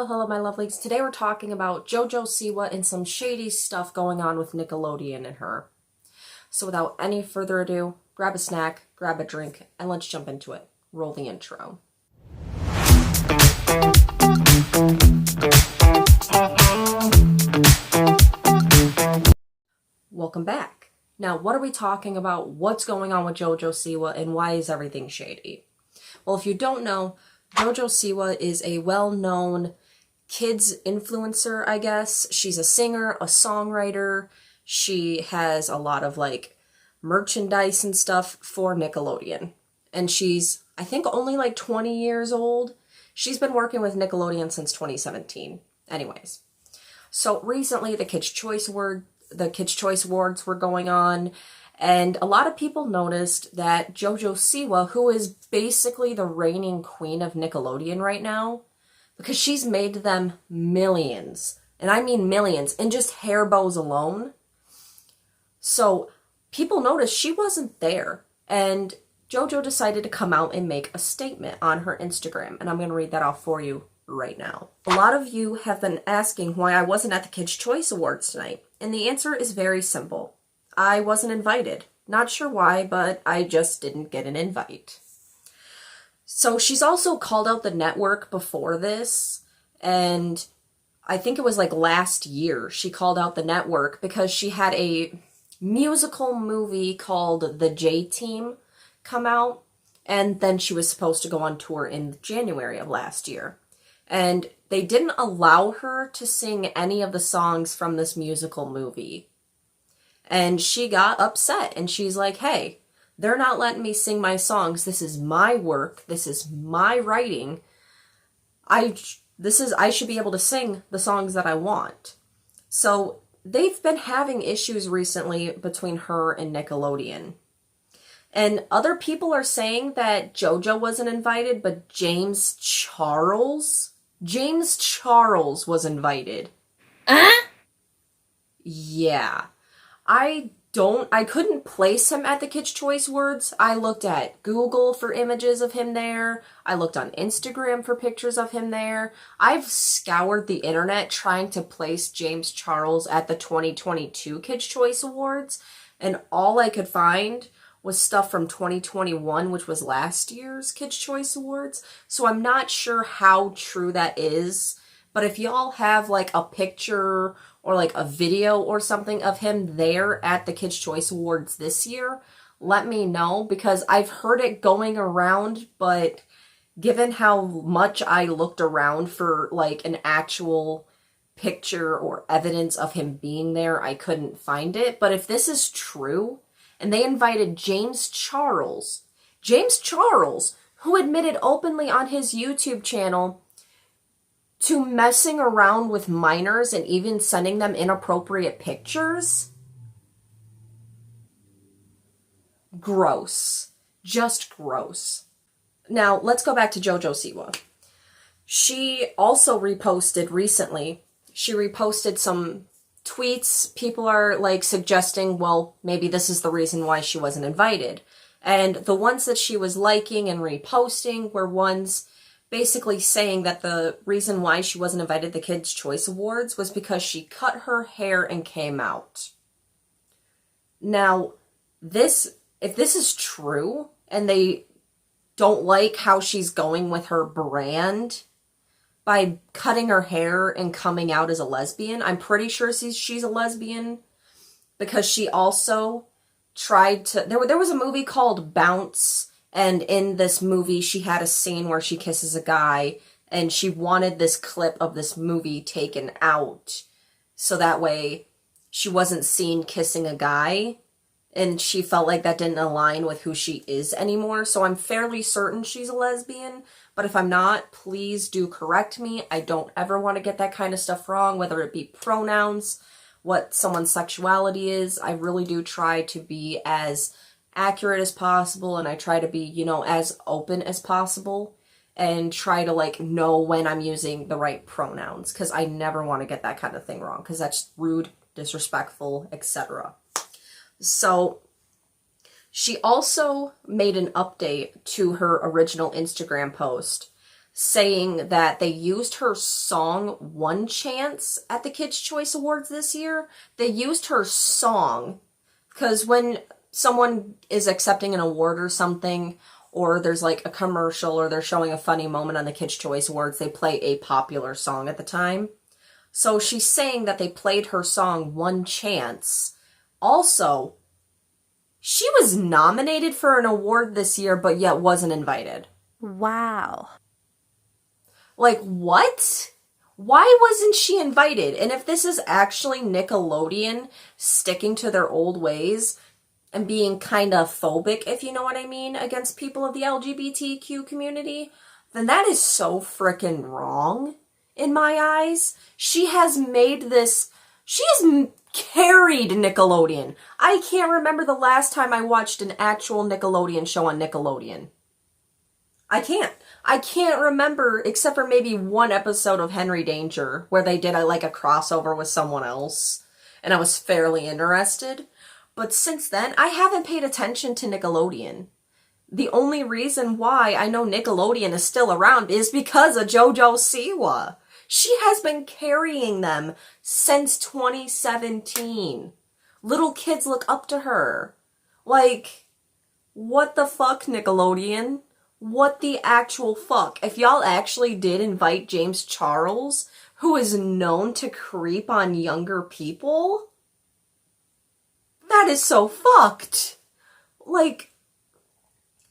Hello, my lovelies. Today we're talking about Jojo Siwa and some shady stuff going on with Nickelodeon and her. So without any further ado, grab a snack, grab a drink, and let's jump into it. Roll the intro. Welcome back. Now, what are we talking about? What's going on with Jojo Siwa and why is everything shady? Well, if you don't know, Jojo Siwa is a well-known kids influencer, I guess. She's a singer, a songwriter. She has a lot of merchandise and stuff for Nickelodeon. And she's, I think, only 20 years old. She's been working with Nickelodeon since 2017. Anyways. So recently the Kids' Choice Awards were going on. And a lot of people noticed that Jojo Siwa, who is basically the reigning queen of Nickelodeon right now, because she's made them millions, and I mean millions, in just hair bows alone. So people noticed she wasn't there, and Jojo decided to come out and make a statement on her Instagram, and I'm going to read that off for you right now. A lot of you have been asking why I wasn't at the Kids' Choice Awards tonight, and the answer is very simple. I wasn't invited. Not sure why, but I just didn't get an invite. So she's also called out the network before this, and I think it was last year she called out the network because she had a musical movie called The J-Team come out, and then she was supposed to go on tour in January of last year. And they didn't allow her to sing any of the songs from this musical movie. And she got upset, and she's like, hey, they're not letting me sing my songs. This is my work. This is my writing. I should be able to sing the songs that I want. So they've been having issues recently between her and Nickelodeon. And other people are saying that JoJo wasn't invited, but James Charles was invited. Yeah. I couldn't place him at the Kids' Choice Awards. I looked at Google for images of him there. I looked on Instagram for pictures of him there. I've scoured the internet trying to place James Charles at the 2022 Kids' Choice Awards, and all I could find was stuff from 2021, which was last year's Kids' Choice Awards. So I'm not sure how true that is, but if y'all have a picture or a video or something of him there at the Kids' Choice Awards this year, let me know, because I've heard it going around, but given how much I looked around for an actual picture or evidence of him being there, I couldn't find it. But if this is true, and they invited James Charles, who admitted openly on his YouTube channel to messing around with minors and even sending them inappropriate pictures. Gross. Just gross. Now, let's go back to Jojo Siwa. She also reposted recently. She reposted some tweets. People are suggesting, well, maybe this is the reason why she wasn't invited. And the ones that she was liking and reposting were ones basically saying that the reason why she wasn't invited to the Kids' Choice Awards was because she cut her hair and came out. Now, if this is true, and they don't like how she's going with her brand by cutting her hair and coming out as a lesbian, I'm pretty sure she's a lesbian, because she also tried to... There was a movie called Bounce, and in this movie, she had a scene where she kisses a guy, and she wanted this clip of this movie taken out, so that way she wasn't seen kissing a guy, and she felt like that didn't align with who she is anymore. So I'm fairly certain she's a lesbian, but if I'm not, please do correct me. I don't ever want to get that kind of stuff wrong, whether it be pronouns, what someone's sexuality is. I really do try to be as accurate as possible, and I try to be, as open as possible, and try to know when I'm using the right pronouns, because I never want to get that kind of thing wrong, because that's rude, disrespectful, etc. So she also made an update to her original Instagram post saying that they used her song One Chance at the Kids' Choice Awards this year. They used her song because when someone is accepting an award or something, or there's like a commercial or they're showing a funny moment on the Kids' Choice Awards, they play a popular song at the time. So she's saying that they played her song One Chance. Also, she was nominated for an award this year, but yet wasn't invited. Wow. Like, what? Why wasn't she invited? And if this is actually Nickelodeon sticking to their old ways and being kind of phobic, if you know what I mean, against people of the LGBTQ community, then that is so frickin' wrong in my eyes. She has carried Nickelodeon. I can't remember the last time I watched an actual Nickelodeon show on Nickelodeon. I can't remember, except for maybe one episode of Henry Danger where they did a crossover with someone else, and I was fairly interested. But since then, I haven't paid attention to Nickelodeon. The only reason why I know Nickelodeon is still around is because of Jojo Siwa. She has been carrying them since 2017. Little kids look up to her. Like, what the fuck, Nickelodeon? What the actual fuck? If y'all actually did invite James Charles, who is known to creep on younger people, that is so fucked. Like,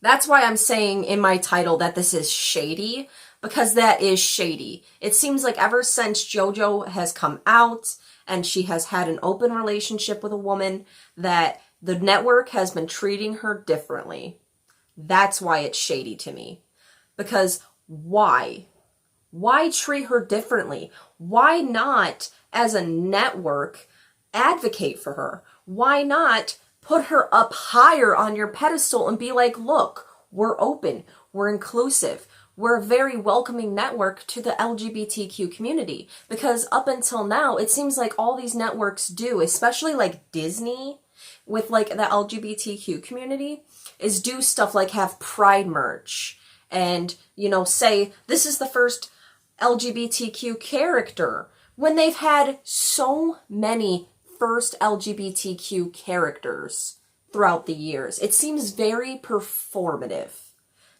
that's why I'm saying in my title that this is shady, because that is shady. It seems like ever since JoJo has come out and she has had an open relationship with a woman, that the network has been treating her differently. That's why it's shady to me. Because why? Why treat her differently? Why not, as a network, advocate for her? Why not put her up higher on your pedestal and be like, look, we're open, we're inclusive, we're a very welcoming network to the LGBTQ community? Because up until now, it seems like all these networks do, especially like Disney, with like the LGBTQ community, is do stuff like have pride merch and, you know, say this is the first LGBTQ character, when they've had so many first LGBTQ characters throughout the years. It seems very performative.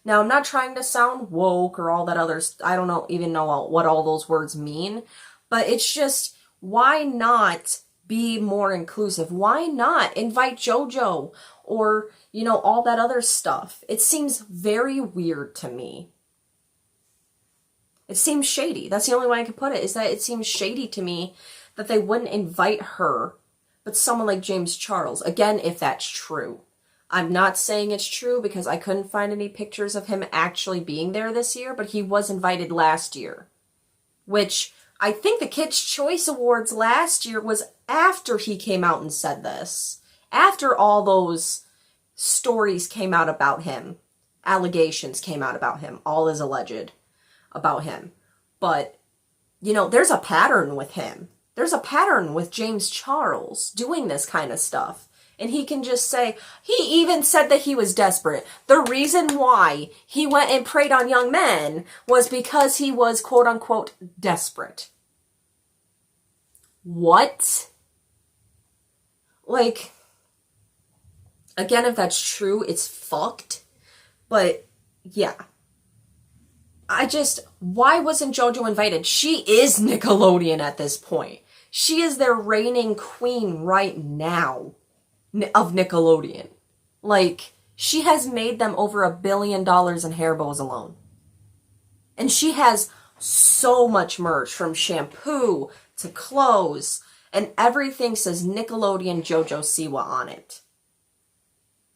Now, I'm not trying to sound woke or all that other, I don't even know what all those words mean, but it's just, why not be more inclusive? Why not invite JoJo or, you know, all that other stuff? It seems very weird to me. It seems shady. That's the only way I can put it, is that it seems shady to me that they wouldn't invite her, but someone like James Charles. Again, if that's true. I'm not saying it's true because I couldn't find any pictures of him actually being there this year, but he was invited last year. Which, I think the Kids' Choice Awards last year was after he came out and said this. After all those stories came out about him. Allegations came out about him. All is alleged about him. But, you know, there's a pattern with him. There's a pattern with James Charles doing this kind of stuff. And he can just say, he even said that he was desperate. The reason why he went and preyed on young men was because he was, quote unquote, desperate. What? Like, again, if that's true, it's fucked. But, yeah. Why wasn't JoJo invited? She is Nickelodeon at this point. She is their reigning queen right now of Nickelodeon. Like, she has made them over $1 billion in hair bows alone. And she has so much merch, from shampoo to clothes, and everything says Nickelodeon Jojo Siwa on it.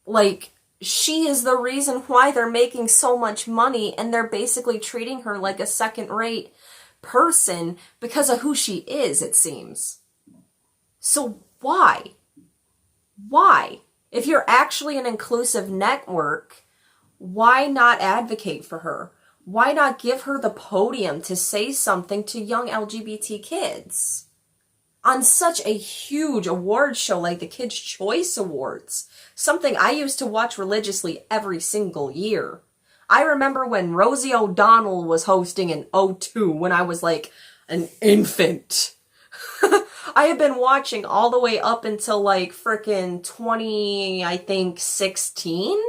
Like, she is the reason why they're making so much money, and they're basically treating her like a second-rate person because of who she is, it seems. So why? Why? If you're actually an inclusive network, why not advocate for her? Why not give her the podium to say something to young LGBT kids? On such a huge award show like the Kids' Choice Awards, something I used to watch religiously every single year. I remember when Rosie O'Donnell was hosting in '02 when I was like an infant. I have been watching all the way up until like frickin' 20, I think, 16.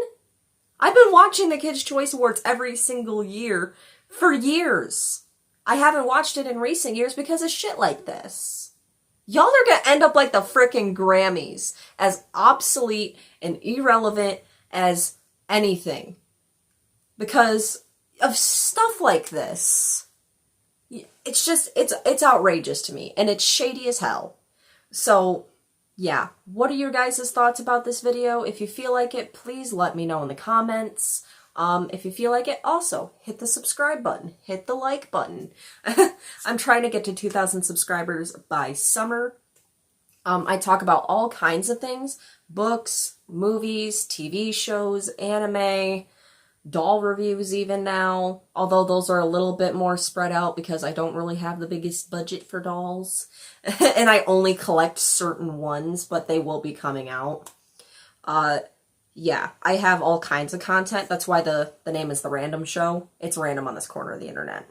I've been watching the Kids' Choice Awards every single year for years. I haven't watched it in recent years because of shit like this. Y'all are gonna end up like the frickin' Grammys, as obsolete and irrelevant as anything. Because of stuff like this. It's just, it's outrageous to me, and it's shady as hell. So, yeah. What are your guys' thoughts about this video? If you feel like it, please let me know in the comments. If you feel like it, also, hit the subscribe button. Hit the like button. I'm trying to get to 2,000 subscribers by summer. I talk about all kinds of things. Books, movies, TV shows, anime, doll reviews even now, although those are a little bit more spread out because I don't really have the biggest budget for dolls. And I only collect certain ones, but they will be coming out. Yeah, I have all kinds of content. That's why the name is The Random Show. It's random on this corner of the internet.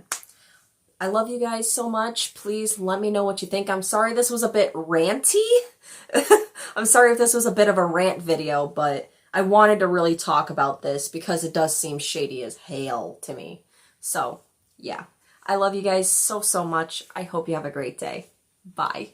I love you guys so much. Please let me know what you think. I'm sorry this was a bit ranty. I'm sorry if this was a bit of a rant video, but I wanted to really talk about this because it does seem shady as hell to me. So, yeah. I love you guys so, so much. I hope you have a great day. Bye.